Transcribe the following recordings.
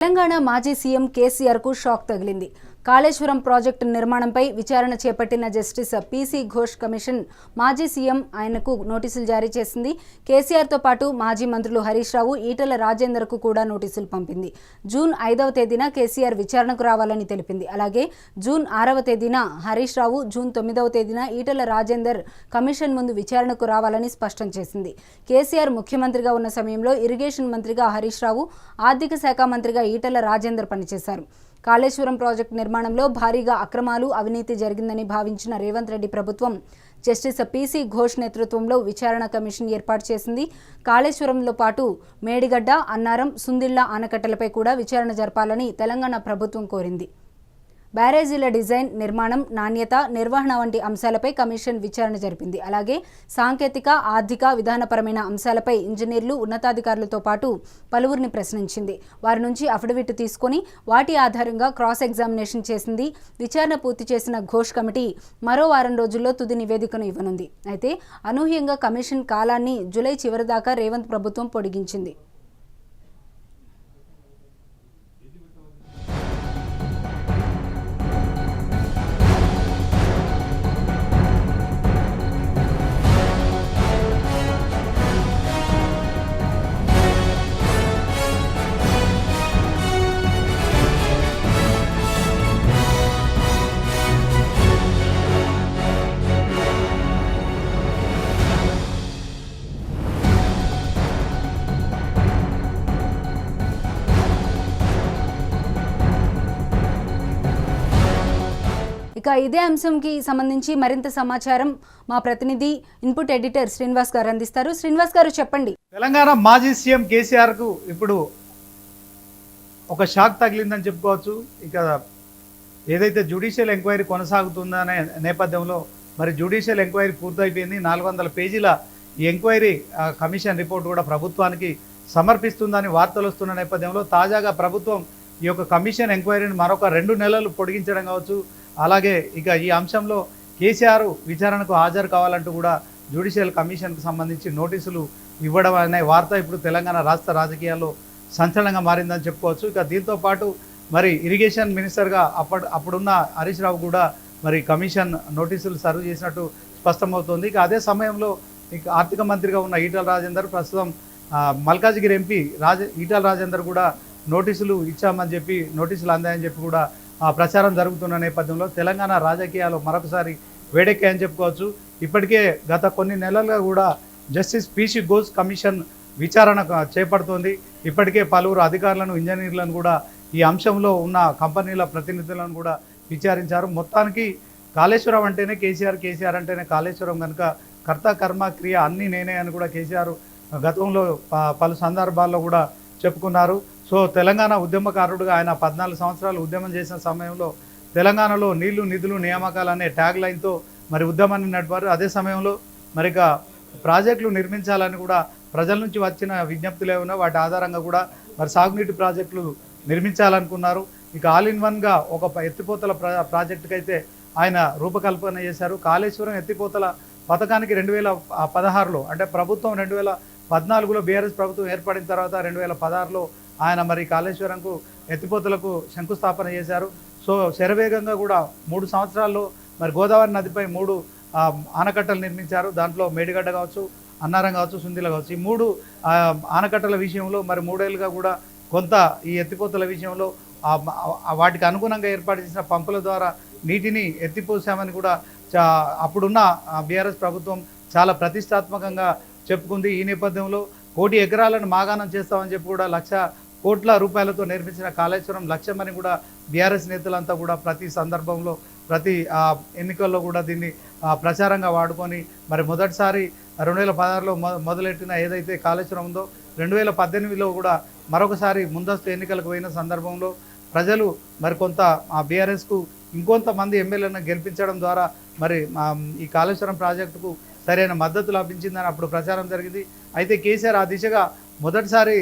తెలంగాణ మాజీ సీఎం కేసీఆర్కు షాక్ తగిలింది. కాళేశ్వరం ప్రాజెక్టు నిర్మాణంపై విచారణ చేపట్టిన జస్టిస్ పీసీ ఘోష్ కమిషన్ మాజీ సీఎం ఆయనకు నోటీసులు జారీ చేసింది. కేసీఆర్తో పాటు మాజీ మంత్రులు హరీష్ రావు, ఈటెల రాజేందర్కు కూడా నోటీసులు పంపింది. జూన్ 5వ తేదీన కేసీఆర్ విచారణకు రావాలని తెలిపింది. అలాగే జూన్ 6వ తేదీన హరీష్ రావు, జూన్ 9వ తేదీన ఈటెల రాజేందర్ కమిషన్ ముందు విచారణకు రావాలని స్పష్టం చేసింది. కేసీఆర్ ముఖ్యమంత్రిగా ఉన్న సమయంలో ఇరిగేషన్ మంత్రిగా హరీష్ రావు, ఆర్థిక శాఖ మంత్రిగా ఈటెల రాజేందర్ పనిచేశారు. కాళేశ్వరం ప్రాజెక్టు నిర్మాణంలో భారీగా అక్రమాలు, అవినీతి జరిగిందని భావించిన రేవంత్ రెడ్డి ప్రభుత్వం జస్టిస్ పీసీ ఘోష్ నేతృత్వంలో విచారణ కమిషన్ ఏర్పాటు చేసింది. కాళేశ్వరంలో పాటు మేడిగడ్డ, అన్నారం, సుందిళ్ల ఆనకట్టలపై కూడా విచారణ జరపాలని తెలంగాణ ప్రభుత్వం కోరింది. బ్యారేజీల డిజైన్, నిర్మాణం, నాణ్యత, నిర్వహణ వంటి అంశాలపై కమిషన్ విచారణ జరిపింది. అలాగే సాంకేతిక, ఆర్థిక, విధానపరమైన అంశాలపై ఇంజనీర్లు, ఉన్నతాధికారులతో పాటు పలువురిని ప్రశ్నించింది. వారి నుంచి అఫిడవిట్ తీసుకొని వాటి ఆధారంగా క్రాస్ ఎగ్జామినేషన్ చేసింది. విచారణ పూర్తి చేసిన ఘోష్ కమిటీ మరో వారం రోజుల్లో తుది నివేదికను ఇవ్వనుంది. అయితే అనూహ్యంగా కమిషన్ కాలాన్ని జూలై చివరి దాకా రేవంత్ ప్రభుత్వం పొడిగించింది. ఇక ఇదే అంశంకి సంబంధించి మరింత సమాచారం మా ప్రతినిధి ఇన్పుట్ ఎడిటర్ శ్రీనివాస్ గారు అందిస్తారు. శ్రీనివాస్ గారు, చెప్పండి. తెలంగాణ మాజీ సీఎం కేసీఆర్ కు ఇప్పుడు ఒక షాక్ తగిలిందని చెప్పుకోవచ్చు. ఇక ఏదైతే జ్యుడిషియల్ ఎంక్వైరీ కొనసాగుతుందనే నేపథ్యంలో మరి జ్యుడిషియల్ ఎంక్వైరీ పూర్తయిపోయింది. 400 పేజీల ఈ ఎంక్వైరీ కమిషన్ రిపోర్ట్ కూడా ప్రభుత్వానికి సమర్పిస్తుందని వార్తలు వస్తున్న నేపథ్యంలో తాజాగా ప్రభుత్వం ఈ యొక్క కమిషన్ ఎంక్వైరీని మరొక 2 నెలలు పొడిగించడం కావచ్చు, అలాగే ఇక ఈ అంశంలో కేసీఆర్ విచారణకు హాజరు కావాలంటూ కూడా జ్యుడిషియల్ కమిషన్కు సంబంధించి నోటీసులు ఇవ్వడం అనే వార్త ఇప్పుడు తెలంగాణ రాష్ట్ర రాజకీయాల్లో సంచలనంగా మారిందని చెప్పుకోవచ్చు. ఇక దీంతో పాటు మరి ఇరిగేషన్ మినిస్టర్గా అప్పుడున్న హరీష్ రావు కూడా మరి కమిషన్ నోటీసులు సర్వ్ చేసినట్టు స్పష్టమవుతోంది. ఇక అదే సమయంలో ఇక ఆర్థిక మంత్రిగా ఉన్న ఈటెల రాజేందర్, ప్రస్తుతం మల్కాజ్గిరి ఎంపీ ఈటెల రాజేందర్ కూడా నోటీసులు ఇచ్చామని చెప్పి, నోటీసులు అందాయని చెప్పి కూడా ప్రచారం జరుగుతున్న నేపథ్యంలో తెలంగాణ రాజకీయాలు మరొకసారి వేడెక్కాయని చెప్పుకోవచ్చు. ఇప్పటికే గత కొన్ని నెలలుగా కూడా జస్టిస్ పీసీ ఘోష్ కమిషన్ విచారణ చేపడుతోంది. ఇప్పటికే పలువురు అధికారులను, ఇంజనీర్లను కూడా ఈ అంశంలో ఉన్న కంపెనీల ప్రతినిధులను కూడా విచారించారు. మొత్తానికి కాళేశ్వరం అంటేనే కేసీఆర్, కేసీఆర్ అంటేనే కాళేశ్వరం కనుక కర్త కర్మ క్రియ అన్నీ నేనే అని కూడా కేసీఆర్ గతంలో పలు సందర్భాల్లో కూడా చెప్పుకున్నారు. సో తెలంగాణ ఉద్యమకారుడుగా ఆయన 14 సంవత్సరాలు ఉద్యమం చేసిన సమయంలో తెలంగాణలో నీళ్లు, నిధులు, నియామకాలు అనే ట్యాగ్ లైన్తో మరి ఉద్యమాన్ని నడిపారు. అదే సమయంలో మరి ప్రాజెక్టులు నిర్మించాలని కూడా ప్రజల నుంచి వచ్చిన విజ్ఞప్తులు ఏమైనా వాటి ఆధారంగా కూడా మరి సాగునీటి ప్రాజెక్టులు నిర్మించాలనుకున్నారు. ఇక ఆల్ ఇన్ వన్గా ఒక ఎత్తిపోతల ప్రాజెక్టుకి అయితే ఆయన రూపకల్పన చేశారు. కాళేశ్వరం ఎత్తిపోతల పథకానికి 2016లో అంటే ప్రభుత్వం 2014లో బీఆర్ఎస్ ప్రభుత్వం ఏర్పడిన తర్వాత 2016లో ఆయన మరి కాళేశ్వరంకు ఎత్తిపోతలకు శంకుస్థాపన చేశారు. సో శరవేగంగా కూడా 3 సంవత్సరాల్లో మరి గోదావరి నదిపై 3 ఆనకట్టలు నిర్మించారు. దాంట్లో మేడిగడ్డ కావచ్చు, అన్నారం కావచ్చు, సుందిల కావచ్చు. ఈ 3 ఆనకట్టల విషయంలో మరి 3 ఏళ్ళుగా కూడా కొంత ఈ ఎత్తిపోతల విషయంలో వాటికి అనుగుణంగా ఏర్పాటు చేసిన పంపుల ద్వారా నీటిని ఎత్తిపోసామని కూడా అప్పుడున్న బీఆర్ఎస్ ప్రభుత్వం చాలా ప్రతిష్టాత్మకంగా చెప్పుకుంది. ఈ నేపథ్యంలో 1 కోటి ఎకరాలను మాగాణం చేస్తామని చెప్పి కూడా 1,00,000 కోట్ల రూపాయలతో నిర్మించిన కాళేశ్వరం లక్ష్యమని కూడా బీఆర్ఎస్ నేతలంతా కూడా ప్రతి సందర్భంలో, ప్రతి ఎన్నికల్లో కూడా దీన్ని ప్రచారంగా వాడుకొని మరి మొదటిసారి 2016లో మొదలెట్టిన ఏదైతే కాళేశ్వరం ఉందో 2018లో కూడా మరొకసారి ముందస్తు ఎన్నికలకు పోయిన సందర్భంలో ప్రజలు మరి కొంత బీఆర్ఎస్కు ఇంకొంతమంది ఎమ్మెల్యేలను గెలిపించడం ద్వారా మరి ఈ కాళేశ్వరం ప్రాజెక్టుకు సరైన మద్దతు లభించిందని అప్పుడు ప్రచారం జరిగింది. అయితే కేసీఆర్ ఆ దిశగా మొదటిసారి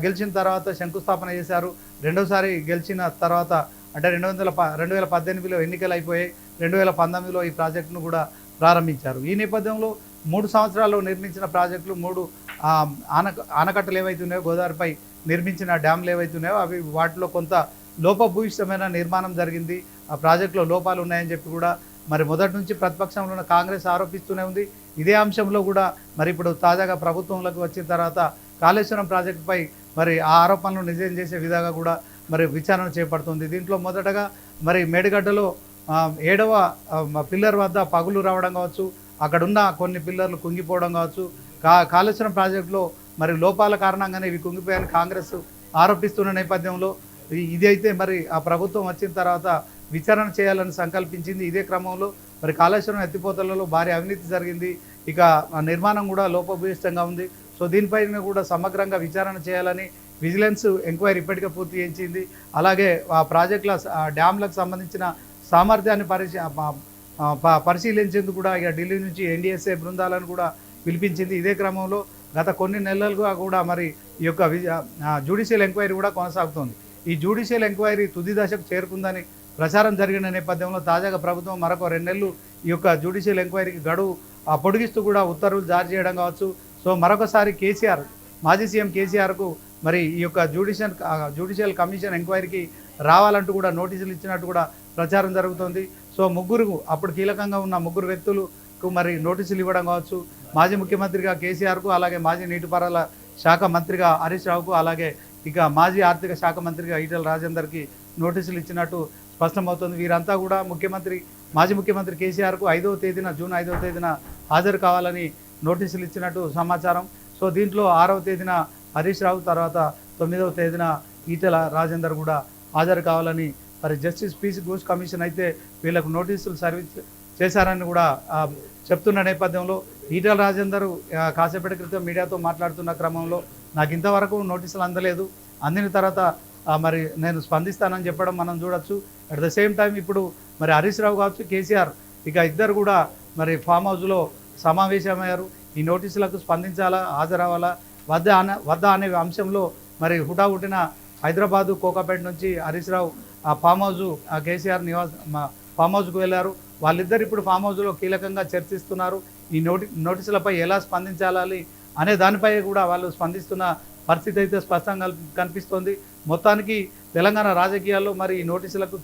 గెలిచిన తర్వాత శంకుస్థాపన చేశారు. రెండోసారి గెలిచిన తర్వాత అంటే 2018లో ఎన్నికలు అయిపోయాయి. 2019లో ఈ ప్రాజెక్టును కూడా ప్రారంభించారు. ఈ నేపథ్యంలో 3 సంవత్సరాల్లో నిర్మించిన ప్రాజెక్టులు 3 ఆనకట్టలు ఏవైతే ఉన్నాయో గోదావరిపై నిర్మించిన డ్యామ్లు ఏవైతున్నాయో అవి వాటిలో కొంత లోపభూయిష్టమైన నిర్మాణం జరిగింది, ఆ ప్రాజెక్టులో లోపాలు ఉన్నాయని చెప్పి కూడా మరి మొదటి నుంచి ప్రతిపక్షంలో ఉన్న కాంగ్రెస్ ఆరోపిస్తూనే ఉంది. ఇదే అంశంలో కూడా మరి ఇప్పుడు తాజాగా ప్రభుత్వంలోకి వచ్చిన తర్వాత కాళేశ్వరం ప్రాజెక్టుపై మరి ఆ ఆరోపణలు నిజం చేసే విధంగా కూడా మరి విచారణ చేపడుతుంది. దీంట్లో మొదటగా మరి మేడిగడ్డలో 7వ పిల్లర్ వద్ద పగులు రావడం కావచ్చు, అక్కడున్న కొన్ని పిల్లర్లు కుంగిపోవడం కావచ్చు, కాళేశ్వరం ప్రాజెక్టులో మరి లోపాల కారణంగానే ఇవి కుంగిపోయాయని కాంగ్రెస్ ఆరోపిస్తున్న నేపథ్యంలో ఇది అయితే మరి ఆ ప్రభుత్వం వచ్చిన తర్వాత విచారణ చేయాలని సంకల్పించింది. ఇదే క్రమంలో మరి కాళేశ్వరం ఎత్తిపోతలలో భారీ అవినీతి జరిగింది, ఇక నిర్మాణం కూడా లోపభూయిష్టంగా ఉంది. సో దీనిపైన కూడా సమగ్రంగా విచారణ చేయాలని విజిలెన్స్ ఎంక్వైరీ ఇప్పటికే పూర్తి చేయించింది. అలాగే ఆ ప్రాజెక్టుల డ్యామ్లకు సంబంధించిన సామర్థ్యాన్ని పరిశీలించేందుకు కూడా ఇక ఢిల్లీ నుంచి NDSA బృందాలను కూడా పిలిపించింది. ఇదే క్రమంలో గత కొన్ని నెలలుగా కూడా మరి ఈ యొక్క జ్యుడిషియల్ ఎంక్వైరీ కూడా కొనసాగుతోంది. ఈ జ్యుడిషియల్ ఎంక్వైరీ తుది దశకు చేరుకుందని ప్రచారం జరిగిన నేపథ్యంలో తాజాగా ప్రభుత్వం మరొక 2 నెలలు ఈ యొక్క జ్యుడిషియల్ ఎంక్వైరీకి గడువు పొడిగిస్తూ కూడా ఉత్తర్వులు జారీ చేయడం కావచ్చు. సో మరొకసారి మాజీ సీఎం కేసీఆర్కు మరి ఈ యొక్క జ్యుడిషియల్ కమిషన్ ఎంక్వైరీకి రావాలంటూ కూడా నోటీసులు ఇచ్చినట్టు కూడా ప్రచారం జరుగుతోంది. సో అప్పుడు కీలకంగా ఉన్న 3 వ్యక్తులకు మరి నోటీసులు ఇవ్వడం కావచ్చు, మాజీ ముఖ్యమంత్రిగా కేసీఆర్కు, అలాగే మాజీ నీటిపారుదల శాఖ మంత్రిగా హరీష్ రావుకు, అలాగే ఇక మాజీ ఆర్థిక శాఖ మంత్రిగా ఈటెల రాజేందర్కి నోటీసులు ఇచ్చినట్టు స్పష్టమవుతుంది. వీరంతా కూడా మాజీ ముఖ్యమంత్రి కేసీఆర్కు జూన్ 5వ తేదీన హాజరు కావాలని నోటీసులు ఇచ్చినట్టు సమాచారం. సో దీంట్లో 6వ తేదీన హరీష్ రావు, తర్వాత 9వ తేదీన ఈటెల రాజేందర్ కూడా హాజరు కావాలని మరి జస్టిస్ PC ఘోష్ కమిషన్ అయితే వీళ్ళకు నోటీసులు సర్వీస్ చేశారని కూడా చెప్తున్న నేపథ్యంలో ఈటెల రాజేందర్ కాసేపటి క్రితం మీడియాతో మాట్లాడుతున్న క్రమంలో నాకు ఇంతవరకు నోటీసులు అందలేదు, అందిన తర్వాత మరి నేను స్పందిస్తానని చెప్పడం మనం చూడొచ్చు. అట్ ద సేమ్ టైం ఇప్పుడు మరి హరీష్ రావు కావచ్చు, కేసీఆర్ ఇక ఇద్దరు కూడా మరి ఫామ్ హౌస్లో సమావేశమయ్యారు. ఈ నోటీసులకు స్పందించాలా, హాజరవ్వాలా వద్ద అనే అంశంలో మరి హుటాహుటిన హైదరాబాదు కోకాపేట నుంచి హరీష్ రావు ఆ ఫామ్ హౌస్ కేసీఆర్ ఫామ్ హౌస్కు వెళ్ళారు. వాళ్ళిద్దరు ఇప్పుడు ఫామ్ హౌస్లో కీలకంగా చర్చిస్తున్నారు. ఈ నోటీసులపై ఎలా స్పందించాలి అనే దానిపై కూడా వాళ్ళు స్పందిస్తున్న పరిస్థితి అయితే స్పష్టంగా కనిపిస్తోంది. మొత్తానికి తెలంగాణ రాజకీయాల్లో మరి ఈ నోటీసులకు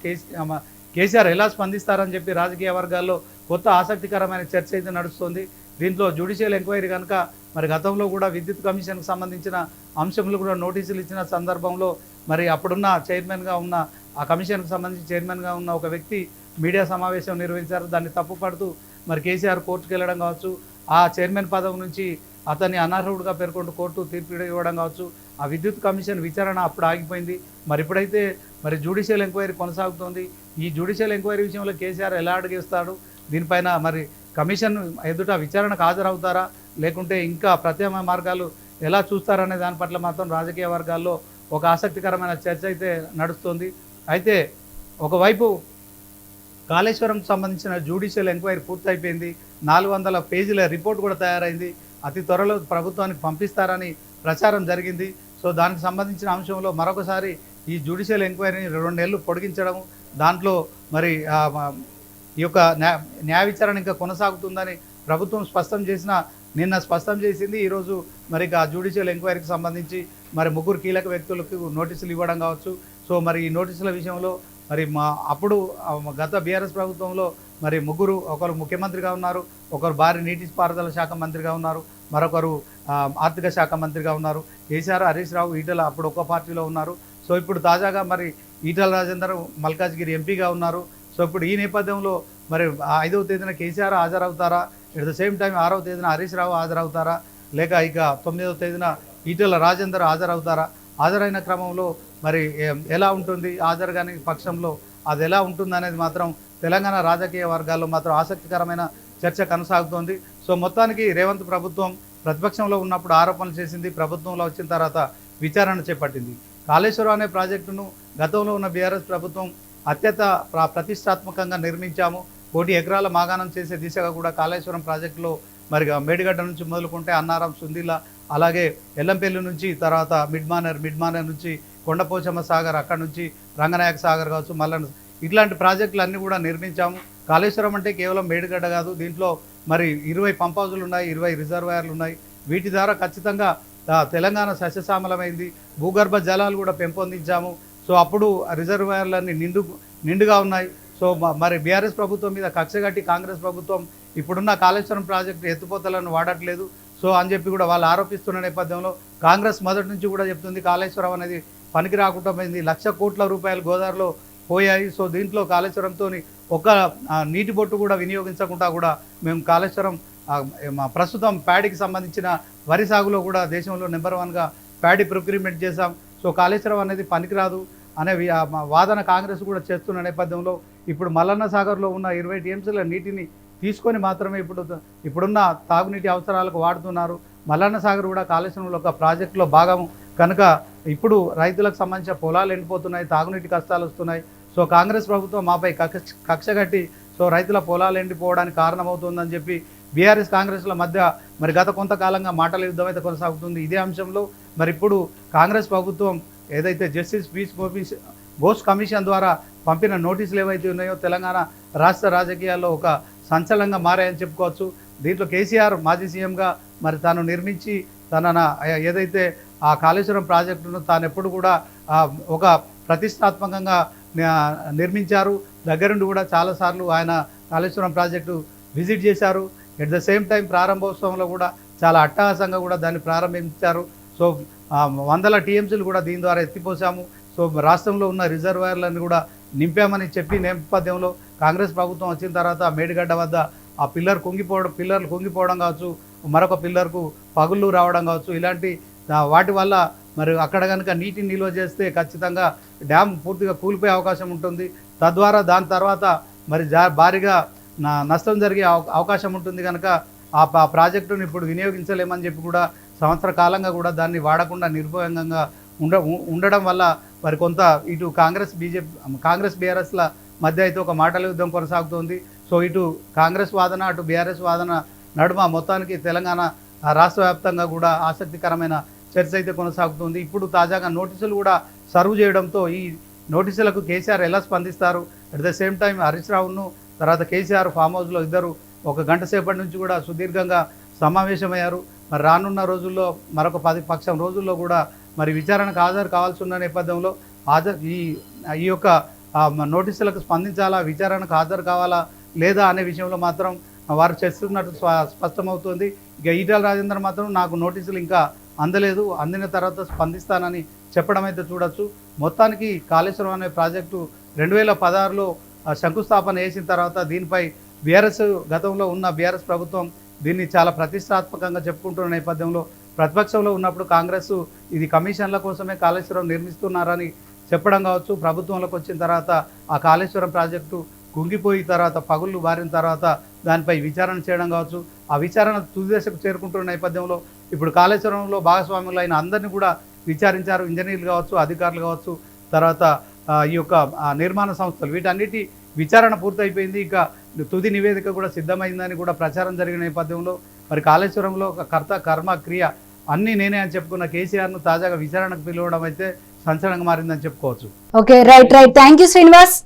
కేసీఆర్ ఎలా స్పందిస్తారని చెప్పి రాజకీయ వర్గాల్లో కొత్త ఆసక్తికరమైన చర్చ అయితే నడుస్తుంది. దీంట్లో జ్యుడిషియల్ ఎంక్వైరీ కనుక మరి గతంలో కూడా విద్యుత్ కమిషన్కు సంబంధించిన అంశంలో కూడా నోటీసులు ఇచ్చిన సందర్భంలో మరి అప్పుడున్న చైర్మన్గా ఉన్న ఆ కమిషన్కు సంబంధించి చైర్మన్గా ఉన్న ఒక వ్యక్తి మీడియా సమావేశం నిర్వహించారు. దాన్ని తప్పుపడుతూ మరి కేసీఆర్ కోర్టుకు వెళ్ళడం కావచ్చు, ఆ చైర్మన్ పదవి నుంచి అతన్ని అనర్హుడిగా పేర్కొంటూ కోర్టు తీర్పు ఇవ్వడం కావచ్చు. ఆ విద్యుత్ కమిషన్ విచారణ అప్పుడు ఆగిపోయింది. మరి ఇప్పుడైతే మరి జ్యుడిషియల్ ఎంక్వైరీ కొనసాగుతోంది. ఈ జ్యుడిషియల్ ఎంక్వైరీ విషయంలో కేసీఆర్ ఎలా అడిగేస్తాడు, దీనిపైన మరి కమిషన్ ఎదుట విచారణకు హాజరవుతారా, లేకుంటే ఇంకా ప్రత్యామ్నాయ మార్గాలు ఎలా చూస్తారనే దాని పట్ల మాత్రం రాజకీయ వర్గాల్లో ఒక ఆసక్తికరమైన చర్చ అయితే నడుస్తుంది. అయితే ఒకవైపు కాళేశ్వరంకు సంబంధించిన జ్యుడిషియల్ ఎంక్వైరీ పూర్తయిపోయింది, 400 పేజీల రిపోర్ట్ కూడా తయారైంది, అతి త్వరలో ప్రభుత్వానికి పంపిస్తారని ప్రచారం జరిగింది. సో దానికి సంబంధించిన అంశంలో మరొకసారి ఈ జ్యుడిషియల్ ఎంక్వైరీని 2 నెలలు పొడిగించడం, దాంట్లో మరి ఈ యొక్క న్యాయ విచారణ ఇంకా కొనసాగుతుందని ప్రభుత్వం నిన్న స్పష్టం చేసింది. ఈరోజు మరి ఆ జ్యుడిషియల్ ఎంక్వైరీకి సంబంధించి మరి 3 కీలక వ్యక్తులకు నోటీసులు ఇవ్వడం కావచ్చు. సో మరి ఈ నోటీసుల విషయంలో మరి అప్పుడు గత BRS ప్రభుత్వంలో మరి 3 ఒకరు ముఖ్యమంత్రిగా ఉన్నారు, ఒకరు భారీ నీటిపారుదల శాఖ మంత్రిగా ఉన్నారు, మరొకరు ఆర్థిక శాఖ మంత్రిగా ఉన్నారు. కేసీఆర్, హరీష్ రావు, ఈటెల అప్పుడు ఒక పార్టీలో ఉన్నారు. సో ఇప్పుడు తాజాగా మరి ఈటెల రాజేందర్ మల్కాజ్గిరి ఎంపీగా ఉన్నారు. సో ఇప్పుడు ఈ నేపథ్యంలో మరి 5వ తేదీన కేసీఆర్ హాజరవుతారా, ఎట్ ద సేమ్ టైం 6వ తేదీన హరీష్ రావు హాజరవుతారా, లేక ఇక 9వ తేదీన ఈటెల రాజేందర్ హాజరవుతారా, హాజరైన క్రమంలో మరి ఎలా ఉంటుంది, హాజరు కాని పక్షంలో అది ఎలా ఉంటుంది అనేది మాత్రం తెలంగాణ రాజకీయ వర్గాల్లో మాత్రం ఆసక్తికరమైన చర్చ కొనసాగుతోంది. సో మొత్తానికి రేవంత్ ప్రభుత్వం ప్రతిపక్షంలో ఉన్నప్పుడు ఆరోపణలు చేసింది, ప్రభుత్వంలో వచ్చిన తర్వాత విచారణ చేపట్టింది. కాళేశ్వరం అనే ప్రాజెక్టును గతంలో ఉన్న BRS ప్రభుత్వం అత్యంత ప్రతిష్టాత్మకంగా నిర్మించాము, 1 కోటి ఎకరాల మాగాణం చేసే దిశగా కూడా కాళేశ్వరం ప్రాజెక్టులో మరి మేడిగడ్డ నుంచి మొదలుకుంటే అన్నారం, సుందిల్ల, అలాగే ఎల్లంపల్లి నుంచి తర్వాత మిడ్మానర్ నుంచి కొండపోచమ్మ సాగర్, అక్కడ నుంచి రంగనాయక సాగర్ కావచ్చు, మల్లన్న, ఇట్లాంటి ప్రాజెక్టులు అన్నీ కూడా నిర్మించాము. కాళేశ్వరం అంటే కేవలం మేడిగడ్డ కాదు, దీంట్లో మరి 20 పంప్ హౌజులు ఉన్నాయి, 20 రిజర్వాయర్లు ఉన్నాయి. వీటి ద్వారా ఖచ్చితంగా తెలంగాణ సస్యశ్యామలమైంది, భూగర్భ జలాలు కూడా పెంపొందించాము. సో అప్పుడు రిజర్వాయర్లన్నీ నిండుగా ఉన్నాయి. సో మరి బీఆర్ఎస్ ప్రభుత్వం మీద కక్షగట్టి కాంగ్రెస్ ప్రభుత్వం ఇప్పుడున్న కాళేశ్వరం ప్రాజెక్టు ఎత్తిపోతలను వాడట్లేదు సో అని చెప్పి కూడా వాళ్ళు ఆరోపిస్తున్న నేపథ్యంలో కాంగ్రెస్ మొదటి నుంచి కూడా చెప్తుంది కాళేశ్వరం అనేది పనికి రాకుండా పోయింది. 1,00,000 కోట్ల రూపాయలు గోదావరిలో పోయాయి. సో దీంట్లో కాళేశ్వరంతో ఒక నీటి బొట్టు కూడా వినియోగించకుండా కూడా మేము కాళేశ్వరం ప్రస్తుతం ప్యాడీకి సంబంధించిన వరి సాగులో కూడా దేశంలో నెంబర్ 1గా ప్యాడీ ప్రొక్యూర్మెంట్ చేశాం. సో కాళేశ్వరం అనేది పనికిరాదు అనే వాదన కాంగ్రెస్ కూడా చేస్తున్న నేపథ్యంలో ఇప్పుడు మల్లన్న సాగర్లో ఉన్న 20 టీఎంసీల నీటిని తీసుకొని మాత్రమే ఇప్పుడున్న తాగునీటి అవసరాలకు వాడుతున్నారు. మల్లన్న సాగర్ కూడా కాళేశ్వరంలో ఒక ప్రాజెక్టులో భాగం కనుక ఇప్పుడు రైతులకు సంబంధించిన పొలాలు ఎండిపోతున్నాయి, తాగునీటి కష్టాలు వస్తున్నాయి. సో కాంగ్రెస్ ప్రభుత్వం మాపై కక్ష కట్టి సో రైతుల పొలాలు ఎండిపోవడానికి కారణమవుతుందని చెప్పి బీఆర్ఎస్ కాంగ్రెస్ల మధ్య మరి గత కొంతకాలంగా మాటల యుద్ధం అయితే కొనసాగుతుంది. ఇదే అంశంలో మరి ఇప్పుడు కాంగ్రెస్ ప్రభుత్వం ఏదైతే జస్టిస్ పీస్ ఘోష్ కమిషన్ ద్వారా పంపిన నోటీసులు ఏవైతే ఉన్నాయో తెలంగాణ రాష్ట్ర రాజకీయాల్లో ఒక సంచలనంగా మారాయని చెప్పుకోవచ్చు. దీంట్లో కేసీఆర్ మాజీ సీఎంగా మరి తాను నిర్మించి ఏదైతే ఆ కాళేశ్వరం ప్రాజెక్టును తాను ఎప్పుడు కూడా ఒక ప్రతిష్టాత్మకంగా నిర్మించారు. దగ్గరుండి కూడా చాలాసార్లు ఆయన కాళేశ్వరం ప్రాజెక్టు విజిట్ చేశారు. ఎట్ ద సేమ్ టైం ప్రారంభోత్సవంలో కూడా చాలా అట్టహాసంగా కూడా దాన్ని ప్రారంభించారు. సో వందల టీఎంసీలు కూడా దీని ద్వారా ఎత్తిపోసాము. సో రాష్ట్రంలో ఉన్న రిజర్వాయర్లను కూడా నింపామని చెప్పి నేపథ్యంలో కాంగ్రెస్ ప్రభుత్వం వచ్చిన తర్వాత మేడిగడ్డ వద్ద ఆ పిల్లర్లు కుంగిపోవడం కావచ్చు, మరొక పిల్లర్కు పగుళ్ళు రావడం కావచ్చు, ఇలాంటి వాటి వల్ల మరి అక్కడ కనుక నీటిని నిల్వ చేస్తే ఖచ్చితంగా డ్యామ్ పూర్తిగా కూలిపోయే అవకాశం ఉంటుంది. తద్వారా దాని తర్వాత మరి భారీగా నష్టం జరిగే అవకాశం ఉంటుంది. కనుక ఆ ప్రాజెక్టును ఇప్పుడు వినియోగించలేమని చెప్పి కూడా సంవత్సర కాలంగా కూడా దాన్ని వాడకుండా నిర్భయంగా ఉండడం వల్ల మరి కొంత ఇటు కాంగ్రెస్ బీఆర్ఎస్ల మధ్య అయితే ఒక మాటల యుద్ధం కొనసాగుతుంది. సో ఇటు కాంగ్రెస్ వాదన అటు బీఆర్ఎస్ వాదన నడుమ మొత్తానికి తెలంగాణ రాష్ట్ర వ్యాప్తంగా కూడా ఆసక్తికరమైన చర్చ అయితే కొనసాగుతుంది. ఇప్పుడు తాజాగా నోటీసులు కూడా సర్వ్ చేయడంతో ఈ నోటీసులకు కేసీఆర్ ఎలా స్పందిస్తారు, at the same time Harish రావును తర్వాత కేసీఆర్ ఫామ్ హౌస్లో ఇద్దరు 1 గంట సేపటి నుంచి కూడా సుదీర్ఘంగా సమావేశమయ్యారు. మరి రానున్న రోజుల్లో మరొక 10 రోజుల్లో కూడా మరి విచారణకు హాజరు కావాల్సి ఉన్న నేపథ్యంలో ఈ యొక్క నోటీసులకు స్పందించాలా, విచారణకు హాజరు కావాలా లేదా అనే విషయంలో మాత్రం వారు చేస్తున్నట్టు స్పష్టమవుతుంది. ఇక ఈటెల రాజేందర్ మాత్రం నాకు నోటీసులు ఇంకా అందలేదు, అందిన తర్వాత స్పందిస్తానని చెప్పడం అయితే చూడొచ్చు. మొత్తానికి కాళేశ్వరం అనే ప్రాజెక్టు 2016లో శంకుస్థాపన చేసిన తర్వాత దీనిపై బీఆర్ఎస్ గతంలో ఉన్న బీఆర్ఎస్ ప్రభుత్వం దీన్ని చాలా ప్రతిష్టాత్మకంగా చెప్పుకుంటున్న నేపథ్యంలో ప్రతిపక్షంలో ఉన్నప్పుడు కాంగ్రెస్ ఇది కమిషన్ల కోసమే కాళేశ్వరం నిర్మిస్తున్నారని చెప్పడం కావచ్చు. ప్రభుత్వంలోకి వచ్చిన తర్వాత ఆ కాళేశ్వరం ప్రాజెక్టు కుంగిపోయి తర్వాత పగుళ్ళు బారిన తర్వాత దానిపై విచారణ చేయడం కావచ్చు. ఆ విచారణ తుది దశకు చేరుకుంటున్న నేపథ్యంలో ఇప్పుడు కాళేశ్వరంలో భాగస్వాములు అయిన అందరినీ కూడా విచారించారు. ఇంజనీర్లు కావచ్చు, అధికారులు కావచ్చు, తర్వాత ఈ యొక్క నిర్మాణ సంస్థలు, వీటన్నిటి విచారణ పూర్తయిపోయింది. ఇక తుది నివేదిక కూడా సిద్ధమైందని కూడా ప్రచారం జరిగిన నేపథ్యంలో మరి కాళేశ్వరంలో ఒక కర్త కర్మ క్రియ అన్నీ నేనే అని చెప్పుకున్న కేసీఆర్ను తాజాగా విచారణకు పిలవడం అయితే సంచలనంగా మారిందని చెప్పుకోవచ్చు. Okay, right. Thank you Srinivas.